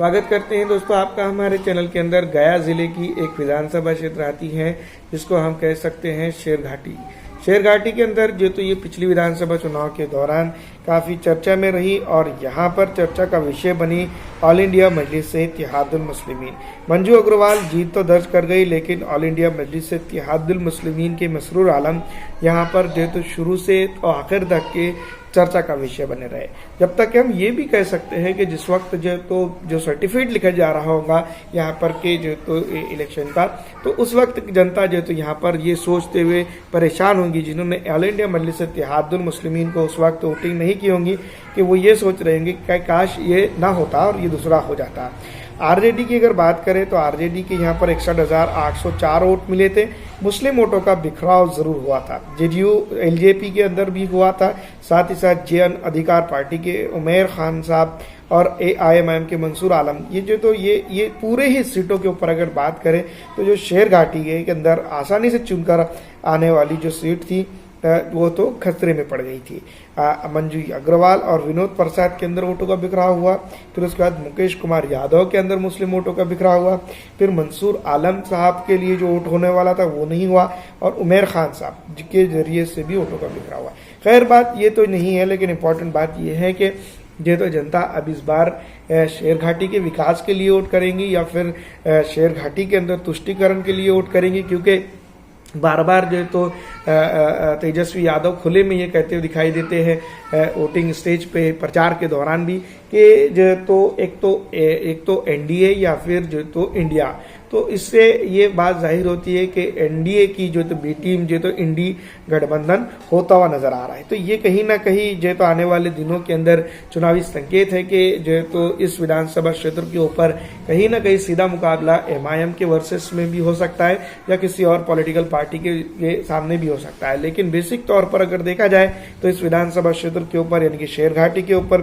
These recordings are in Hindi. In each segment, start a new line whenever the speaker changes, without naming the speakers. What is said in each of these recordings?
स्वागत करते हैं दोस्तों आपका हमारे चैनल के अंदर। गया जिले की एक विधानसभा क्षेत्र आती है जिसको हम कह सकते हैं शेरघाटी। शेरघाटी के अंदर जो तो ये पिछली विधानसभा चुनाव के दौरान काफी चर्चा में रही और यहाँ पर चर्चा का विषय बनी ऑल इंडिया मजलिस-ए-इत्तेहादुल मुस्लिमीन। मंजू अग्रवाल जीत तो दर्ज कर गई, लेकिन ऑल इंडिया मजलिस-ए-इत्तेहादुल मुस्लिमीन के मसरूर आलम यहाँ पर जो तो शुरू से तो आखिर तक के चर्चा का विषय बने रहे। जब तक हम ये भी कह सकते हैं कि जिस वक्त जो सर्टिफिकेट लिखा जा रहा होगा यहाँ पर के जो तो इलेक्शन का, तो उस वक्त जनता जो तो यहाँ पर ये सोचते हुए परेशान होंगी, जिन्होंने ऑल इंडिया मजलिस-ए-इत्तेहादुल मुस्लिमीन को उस वक्त वोटिंग नहीं की होंगी, कि वो ये सोच रहे होंगे कि काश ये ना होता और ये दूसरा हो जाता। आरजेडी की अगर बात करें तो आरजेडी के यहाँ पर 61,804 वोट मिले थे। मुस्लिम वोटों का बिखराव जरूर हुआ था। जेडीयू एलजेपी के अंदर भी हुआ था, साथ ही साथ जन अधिकार पार्टी के उमेर खान साहब और AIMIM के मंसूर आलम, ये पूरे ही सीटों के ऊपर अगर बात करें तो जो शेरघाटी के अंदर आसानी से चुनकर आने वाली जो सीट थी वो तो खतरे में पड़ गई थी। मंजू अग्रवाल और विनोद प्रसाद के अंदर वोटों का बिखराव हुआ। फिर उसके बाद मुकेश कुमार यादव के अंदर मुस्लिम वोटों का बिखराव हुआ। फिर मंसूर आलम साहब के लिए जो वोट होने वाला था वो नहीं हुआ, और उमेर खान साहब के जरिए से भी वोटों का बिखराव हुआ। खैर, बात ये तो नहीं है, लेकिन इम्पोर्टेंट बात ये है कि ये तो जनता अब इस बार शेरघाटी के विकास के लिए वोट करेंगी या फिर शेरघाटी के अंदर तुष्टिकरण के लिए वोट करेंगी, क्योंकि बार बार जो तो तेजस्वी यादव खुले में ये कहते हुए दिखाई देते हैं वोटिंग स्टेज पे प्रचार के दौरान भी कि जो तो एक तो एनडीए या फिर जो तो इंडिया। तो इससे ये बात जाहिर होती है कि एनडीए की जो तो बी टीम जो तो इंडी गठबंधन होता हुआ नजर आ रहा है। तो ये कहीं ना कहीं जो तो आने वाले दिनों के अंदर चुनावी संकेत है कि जो तो इस विधानसभा क्षेत्र के ऊपर कहीं ना कहीं सीधा मुकाबला MIM के वर्सेस में भी हो सकता है या किसी और पॉलिटिकल पार्टी के सामने भी हो सकता है। लेकिन बेसिक तौर पर अगर देखा जाए तो इस विधानसभा क्षेत्र के ऊपर यानी कि शेरघाटी के ऊपर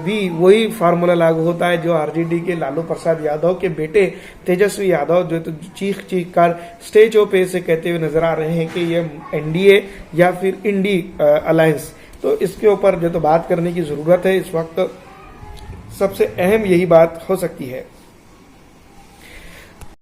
भी वही फार्मूला लागू होता है जो आरजेडी के लालू प्रसाद यादव के बेटे तेजस्वी यादव जो तो चीख कर स्टेजों पे से कहते हुए नजर आ रहे हैं कि ये एनडीए या फिर इंडी अलायंस। तो इसके ऊपर जो तो बात करने की जरूरत है। इस वक्त सबसे अहम यही बात हो सकती है।